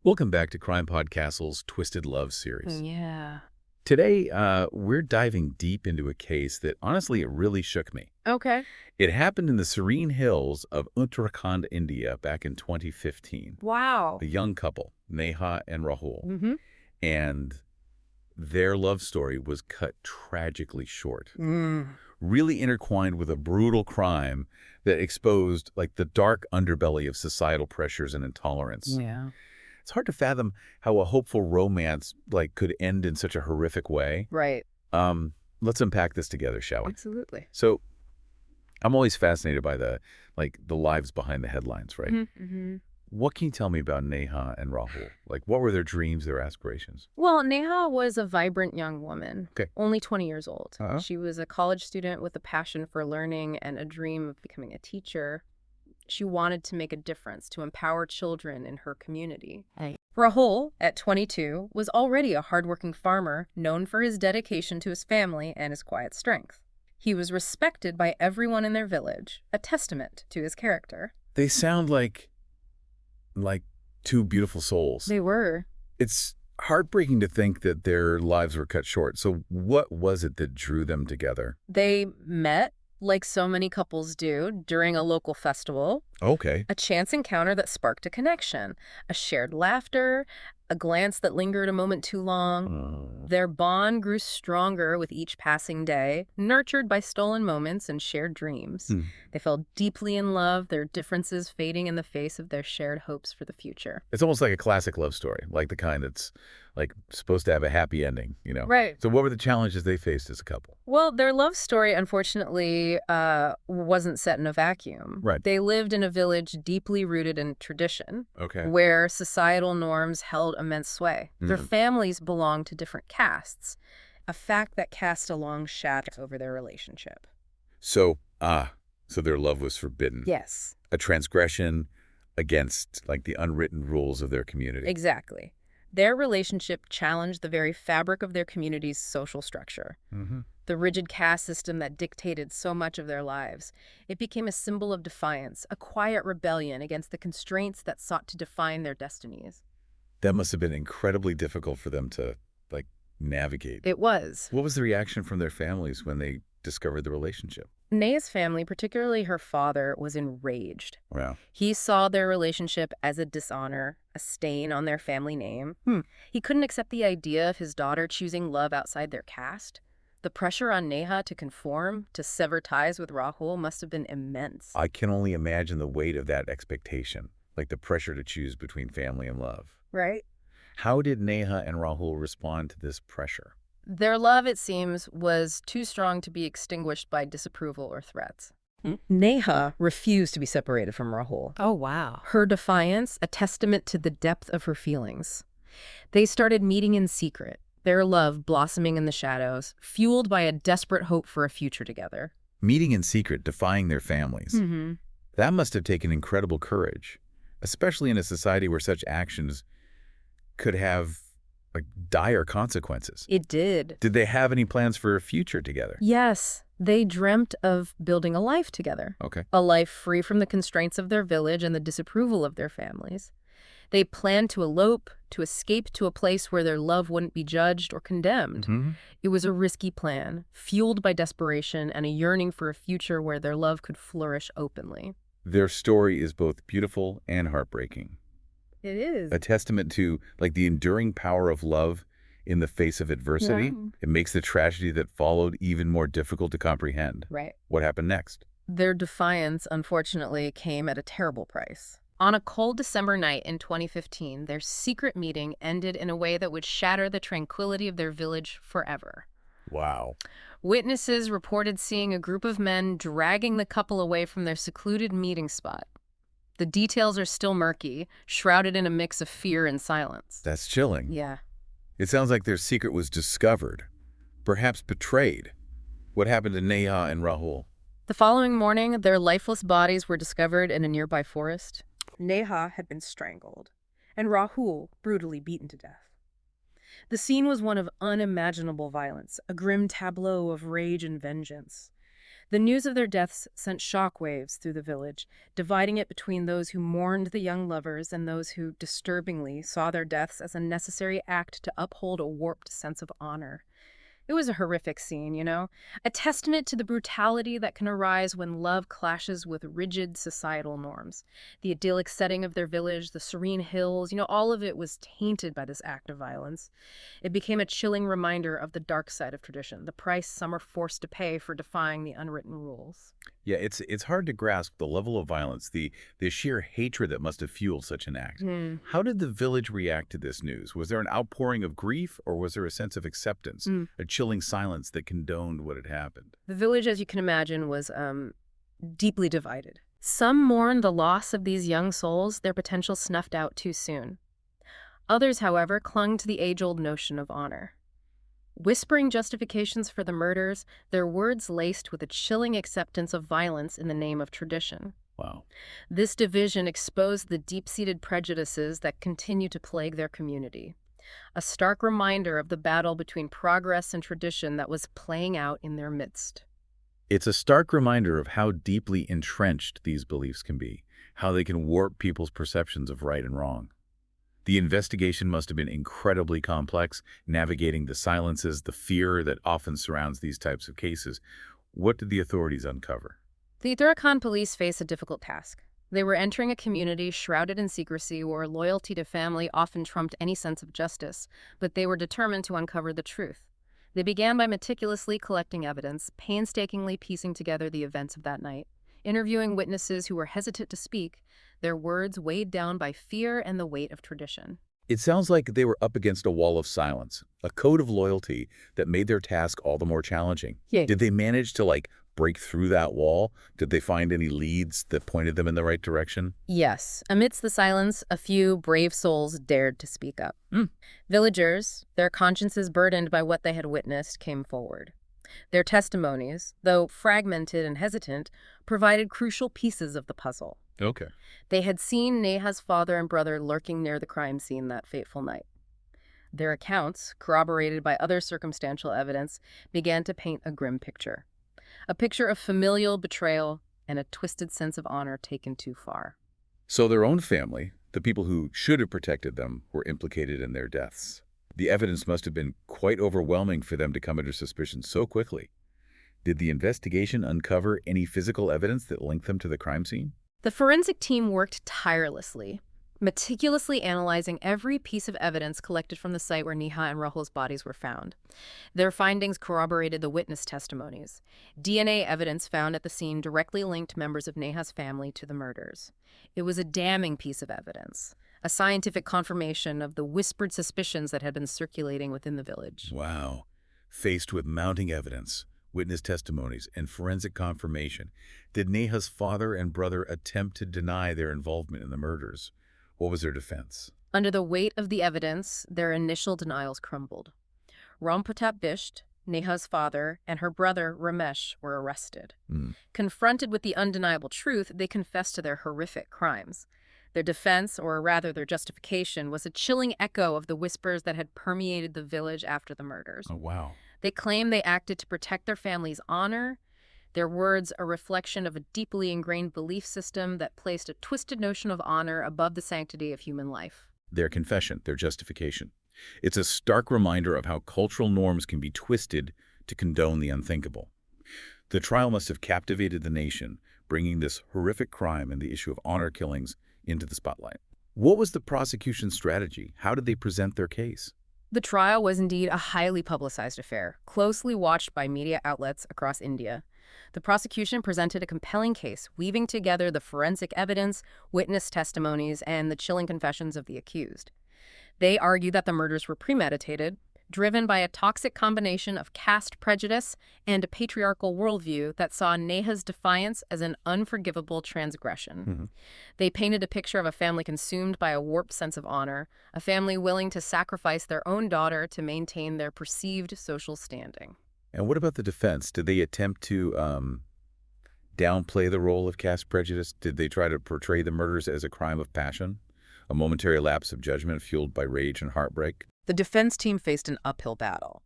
Welcome back to CrimePod Castle's Twisted Love series. Yeah. Today, we're diving deep into a case that, honestly, it really shook me. Okay. It happened in the serene hills of Uttarakhand, India, back in 2015. Wow. A young couple, Neha and Rahul, Mm-hmm. and their love story was cut tragically short, Mm. really intertwined with a brutal crime that exposed, the dark underbelly of societal pressures and intolerance. Yeah. It's hard to fathom how a hopeful romance could end in such a horrific way. Right. Um, let's unpack this together, shall we? Absolutely. So, I'm always fascinated by the lives behind the headlines, right? Mm-hmm. What can you tell me about Neha and Rahul? What were their dreams, their aspirations? Well, Neha was a vibrant young woman, Okay. only 20 years old. Uh-huh. She was a college student with a passion for learning and a dream of becoming a teacher. She wanted to make a difference, to empower children in her community. Right. Rahul, at 22, was already a hardworking farmer known for his dedication to his family and his quiet strength. He was respected by everyone in their village, a testament to his character. They sound like two beautiful souls. They were. It's heartbreaking to think that their lives were cut short. So what was it that drew them together? They met, like so many couples do, during a local festival. Okay. A chance encounter that sparked a connection, a shared laughter, a glance that lingered a moment too long. Their bond grew stronger with each passing day, nurtured by stolen moments and shared dreams. They fell deeply in love, their differences fading in the face of their shared hopes for the future. It's almost like a classic love story, like the kind that's supposed to have a happy ending, Right. So what were the challenges they faced as a couple? Well, their love story, unfortunately, wasn't set in a vacuum. Right. They lived in a village deeply rooted in tradition, Okay. where societal norms held immense sway. Their families belonged to different castes, a fact that cast a long shadow over their relationship. So their love was forbidden. Yes, A transgression against the unwritten rules of their community. exactly. Their relationship challenged the very fabric of their community's social structure. The rigid caste system that dictated so much of their lives. It became a symbol of defiance, a quiet rebellion against the constraints that sought to define their destinies. That must have been incredibly difficult for them to navigate. It was. What was the reaction from their families when they discovered the relationship? Neha's family, particularly her father, was enraged. Wow. He saw their relationship as a dishonor, a stain on their family name. He couldn't accept the idea of his daughter choosing love outside their caste. The pressure on Neha to conform, to sever ties with Rahul, must have been immense. I can only imagine the weight of that expectation, the pressure to choose between family and love. Right? How did Neha and Rahul respond to this pressure? Their love, it seems, was too strong to be extinguished by disapproval or threats. Neha refused to be separated from Rahul. Oh, wow. Her defiance, a testament to the depth of her feelings. They started meeting in secret, their love blossoming in the shadows, fueled by a desperate hope for a future together. Meeting in secret, defying their families. That must have taken incredible courage, especially in a society where such actions could have dire consequences. It did. Did they have any plans for a future together? Yes, they dreamt of building a life together. Okay. A life free from the constraints of their village and the disapproval of their families. They planned to elope, to escape to a place where their love wouldn't be judged or condemned. It was a risky plan, fueled by desperation and a yearning for a future where their love could flourish openly. Their story is both beautiful and heartbreaking. It is. A testament to the enduring power of love in the face of adversity. Yeah. It makes the tragedy that followed even more difficult to comprehend. Right. What happened next? Their defiance, unfortunately, came at a terrible price. On a cold December night in 2015, their secret meeting ended in a way that would shatter the tranquility of their village forever. Wow. Witnesses reported seeing a group of men dragging the couple away from their secluded meeting spot. The details are still murky, shrouded in a mix of fear and silence. That's chilling. Yeah. It sounds like their secret was discovered, perhaps betrayed. What happened to Neha and Rahul? The following morning, their lifeless bodies were discovered in a nearby forest. Neha had been strangled, and Rahul brutally beaten to death. The scene was one of unimaginable violence, a grim tableau of rage and vengeance. The news of their deaths sent shockwaves through the village, dividing it between those who mourned the young lovers and those who, disturbingly, saw their deaths as a necessary act to uphold a warped sense of honor. It was a horrific scene, a testament to the brutality that can arise when love clashes with rigid societal norms. The idyllic setting of their village, the serene hills, all of it was tainted by this act of violence. It became a chilling reminder of the dark side of tradition, the price some are forced to pay for defying the unwritten rules. Yeah, it's hard to grasp the level of violence, the sheer hatred that must have fueled such an act. How did the village react to this news? Was there an outpouring of grief, or was there a sense of acceptance, a chilling silence that condoned what had happened? The village, as you can imagine, was deeply divided. Some mourned the loss of these young souls, their potential snuffed out too soon. Others, however, clung to the age-old notion of honor. Whispering justifications for the murders, their words laced with a chilling acceptance of violence in the name of tradition. Wow. This division exposed the deep-seated prejudices that continue to plague their community. A stark reminder of the battle between progress and tradition that was playing out in their midst. It's a stark reminder of how deeply entrenched these beliefs can be, how they can warp people's perceptions of right and wrong. The investigation must have been incredibly complex, navigating the silences, the fear that often surrounds these types of cases. What did the authorities uncover? The Uttarakhand police faced a difficult task. They were entering a community shrouded in secrecy where loyalty to family often trumped any sense of justice, but they were determined to uncover the truth. They began by meticulously collecting evidence, painstakingly piecing together the events of that night. Interviewing witnesses who were hesitant to speak, their words weighed down by fear and the weight of tradition. It sounds like they were up against a wall of silence, a code of loyalty that made their task all the more challenging. Yeah. Did they manage to, break through that wall? Did they find any leads that pointed them in the right direction? Yes. Amidst the silence, a few brave souls dared to speak up. Villagers, their consciences burdened by what they had witnessed, came forward. Their testimonies, though fragmented and hesitant, provided crucial pieces of the puzzle. Okay. They had seen Neha's father and brother lurking near the crime scene that fateful night. Their accounts, corroborated by other circumstantial evidence, began to paint a grim picture. A picture of familial betrayal and a twisted sense of honor taken too far. So their own family, the people who should have protected them, were implicated in their deaths. The evidence must have been quite overwhelming for them to come under suspicion so quickly. Did the investigation uncover any physical evidence that linked them to the crime scene? The forensic team worked tirelessly, meticulously analyzing every piece of evidence collected from the site where Neha and Rahul's bodies were found. Their findings corroborated the witness testimonies. DNA evidence found at the scene directly linked members of Neha's family to the murders. It was a damning piece of evidence, a scientific confirmation of the whispered suspicions that had been circulating within the village. Wow. Faced with mounting evidence, witness testimonies, and forensic confirmation, did Neha's father and brother attempt to deny their involvement in the murders? What was their defense? Under the weight of the evidence, their initial denials crumbled. Ram Pratap Bisht, Neha's father, and her brother Ramesh were arrested. Confronted with the undeniable truth, they confessed to their horrific crimes. Their defense, or rather their justification, was a chilling echo of the whispers that had permeated the village after the murders. Oh, wow. They claimed they acted to protect their family's honor, their words a reflection of a deeply ingrained belief system that placed a twisted notion of honor above the sanctity of human life. Their confession, their justification. It's a stark reminder of how cultural norms can be twisted to condone the unthinkable. The trial must have captivated the nation, bringing this horrific crime and the issue of honor killings into the spotlight. What was the prosecution's strategy? How did they present their case? The trial was indeed a highly publicized affair, closely watched by media outlets across India. The prosecution presented a compelling case, weaving together the forensic evidence, witness testimonies, and the chilling confessions of the accused. They argued that the murders were premeditated, driven by a toxic combination of caste prejudice and a patriarchal worldview that saw Neha's defiance as an unforgivable transgression. They painted a picture of a family consumed by a warped sense of honor, a family willing to sacrifice their own daughter to maintain their perceived social standing. And what about the defense? Did they attempt to downplay the role of caste prejudice? Did they try to portray the murders as a crime of passion, a momentary lapse of judgment fueled by rage and heartbreak? The defense team faced an uphill battle.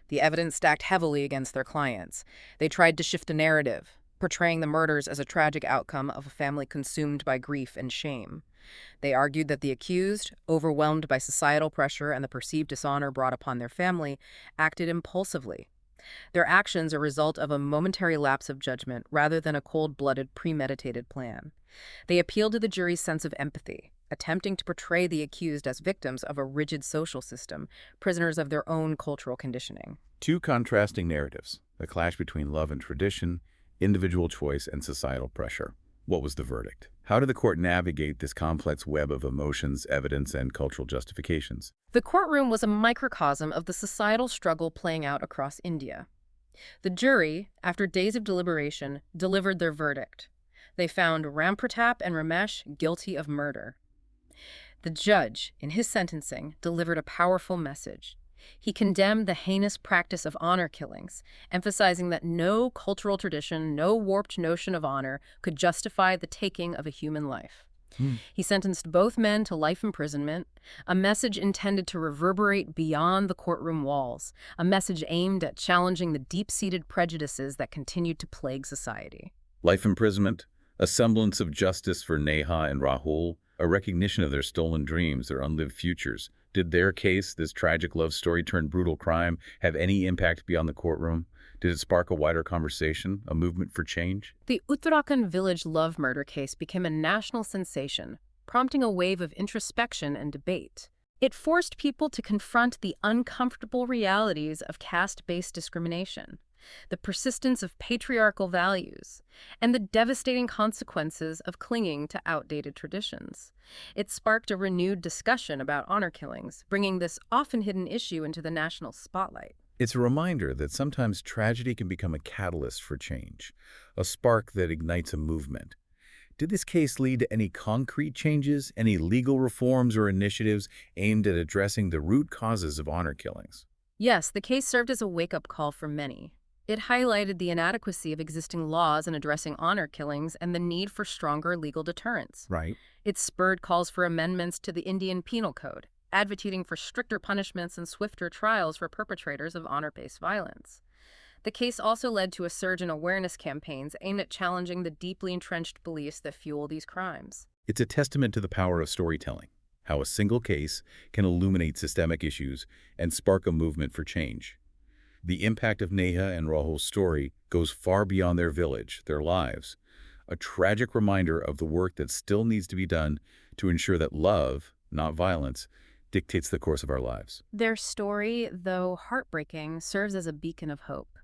The evidence stacked heavily against their clients. They tried to shift the narrative, portraying the murders as a tragic outcome of a family consumed by grief and shame. They argued that the accused, overwhelmed by societal pressure and the perceived dishonor brought upon their family, acted impulsively. Their actions are a result of a momentary lapse of judgment rather than a cold-blooded, premeditated plan. They appeal to the jury's sense of empathy, attempting to portray the accused as victims of a rigid social system, prisoners of their own cultural conditioning. Two contrasting narratives, a clash between love and tradition, individual choice, and societal pressure. What was the verdict? How did the court navigate this complex web of emotions, evidence, and cultural justifications? The courtroom was a microcosm of the societal struggle playing out across India. The jury, after days of deliberation, delivered their verdict. They found Rampratap and Ramesh guilty of murder. The judge, in his sentencing, delivered a powerful message. He condemned the heinous practice of honor killings, emphasizing that no cultural tradition, no warped notion of honor could justify the taking of a human life. He sentenced both men to life imprisonment, a message intended to reverberate beyond the courtroom walls, a message aimed at challenging the deep-seated prejudices that continued to plague society. Life imprisonment, a semblance of justice for Neha and Rahul, a recognition of their stolen dreams, their unlived futures. Did their case, this tragic love story turned brutal crime, have any impact beyond the courtroom? Did it spark a wider conversation, a movement for change? The Uttarakhand Village Love Murder case became a national sensation, prompting a wave of introspection and debate. It forced people to confront the uncomfortable realities of caste-based discrimination, the persistence of patriarchal values, and the devastating consequences of clinging to outdated traditions. It sparked a renewed discussion about honor killings, bringing this often hidden issue into the national spotlight. It's a reminder that sometimes tragedy can become a catalyst for change, a spark that ignites a movement. Did this case lead to any concrete changes, any legal reforms or initiatives aimed at addressing the root causes of honor killings? Yes, the case served as a wake-up call for many. It highlighted the inadequacy of existing laws in addressing honor killings and the need for stronger legal deterrence. Right. It spurred calls for amendments to the Indian Penal Code, advocating for stricter punishments and swifter trials for perpetrators of honor-based violence. The case also led to a surge in awareness campaigns aimed at challenging the deeply entrenched beliefs that fuel these crimes. It's a testament to the power of storytelling, how a single case can illuminate systemic issues and spark a movement for change. The impact of Neha and Rahul's story goes far beyond their village, their lives, a tragic reminder of the work that still needs to be done to ensure that love, not violence, dictates the course of our lives. Their story, though heartbreaking, serves as a beacon of hope.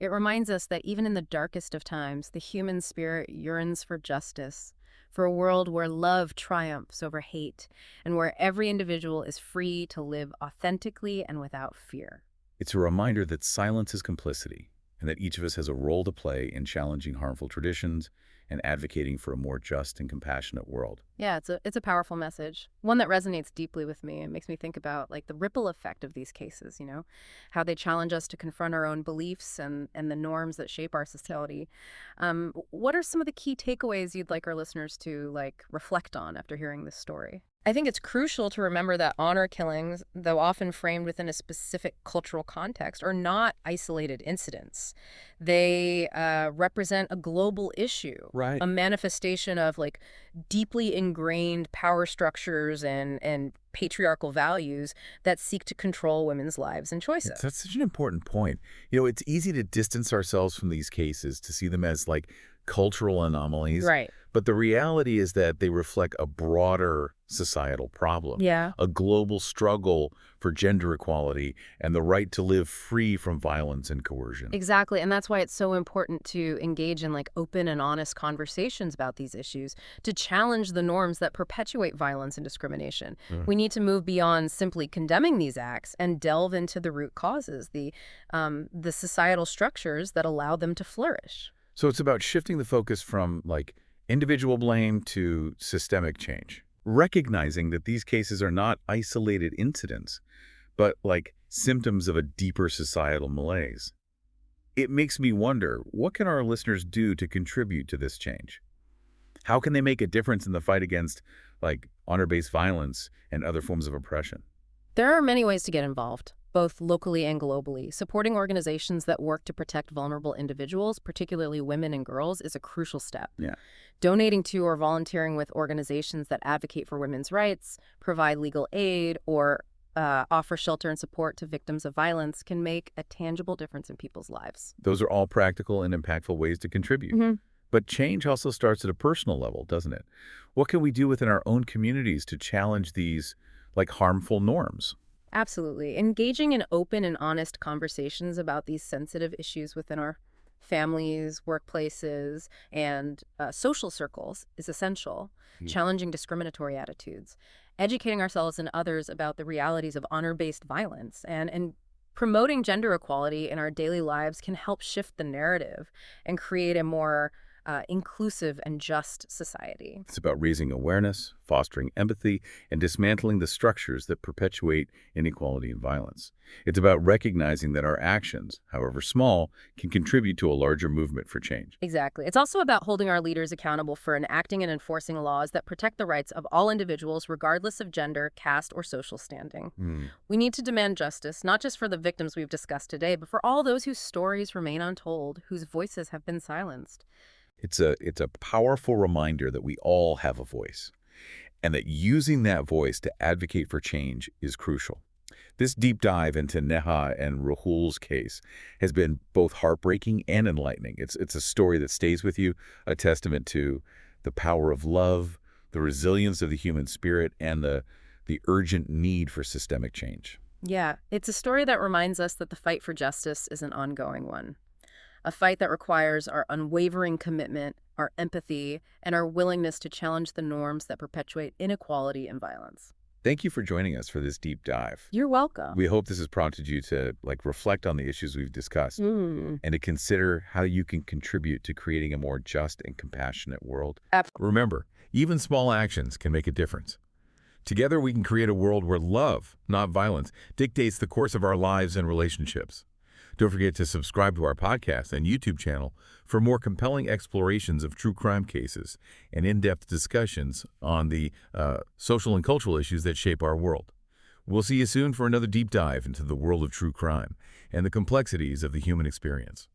It reminds us that even in the darkest of times, the human spirit yearns for justice, for a world where love triumphs over hate, and where every individual is free to live authentically and without fear. It's a reminder that silence is complicity, and that each of us has a role to play in challenging harmful traditions and advocating for a more just and compassionate world. Yeah, it's a powerful message, one that resonates deeply with me. It makes me think about like the ripple effect of these cases, how they challenge us to confront our own beliefs and the norms that shape our society. What are some of the key takeaways you'd like our listeners to reflect on after hearing this story? I think it's crucial to remember that honor killings, though often framed within a specific cultural context, are not isolated incidents. They represent a global issue, Right. a manifestation of deeply ingrained power structures and patriarchal values that seek to control women's lives and choices. That's such an important point. It's easy to distance ourselves from these cases, to see them as cultural anomalies. Right. But the reality is that they reflect a broader societal problem. Yeah. A global struggle for gender equality and the right to live free from violence and coercion. Exactly, and that's why it's so important to engage in open and honest conversations about these issues, to challenge the norms that perpetuate violence and discrimination. We need to move beyond simply condemning these acts and delve into the root causes, the societal structures that allow them to flourish. So it's about shifting the focus from individual blame to systemic change, recognizing that these cases are not isolated incidents, but symptoms of a deeper societal malaise. It makes me wonder, what can our listeners do to contribute to this change? How can they make a difference in the fight against honor-based violence and other forms of oppression? There are many ways to get involved. both locally and globally. Supporting organizations that work to protect vulnerable individuals, particularly women and girls, is a crucial step. Yeah. Donating to or volunteering with organizations that advocate for women's rights, provide legal aid, or offer shelter and support to victims of violence can make a tangible difference in people's lives. Those are all practical and impactful ways to contribute. But change also starts at a personal level, doesn't it? What can we do within our own communities to challenge these, like, harmful norms? Absolutely. Engaging in open and honest conversations about these sensitive issues within our families, workplaces, and social circles is essential. Challenging discriminatory attitudes, educating ourselves and others about the realities of honor-based violence, and promoting gender equality in our daily lives can help shift the narrative and create a more inclusive and just society. It's about raising awareness, fostering empathy, and dismantling the structures that perpetuate inequality and violence. It's about recognizing that our actions, however small, can contribute to a larger movement for change. Exactly. It's also about holding our leaders accountable for enacting and enforcing laws that protect the rights of all individuals, regardless of gender, caste, or social standing. We need to demand justice, not just for the victims we've discussed today, but for all those whose stories remain untold, whose voices have been silenced. It's a powerful reminder that we all have a voice, and that using that voice to advocate for change is crucial. This deep dive into Neha and Rahul's case has been both heartbreaking and enlightening. It's a story that stays with you, a testament to the power of love, the resilience of the human spirit, and the urgent need for systemic change. Yeah, it's a story that reminds us that the fight for justice is an ongoing one. A fight that requires our unwavering commitment, our empathy, and our willingness to challenge the norms that perpetuate inequality and violence. Thank you for joining us for this deep dive. You're welcome. We hope this has prompted you to reflect on the issues we've discussed and to consider how you can contribute to creating a more just and compassionate world. Remember, even small actions can make a difference. Together we can create a world where love, not violence, dictates the course of our lives and relationships. Don't forget to subscribe to our podcast and YouTube channel for more compelling explorations of true crime cases and in-depth discussions on the social and cultural issues that shape our world. We'll see you soon for another deep dive into the world of true crime and the complexities of the human experience.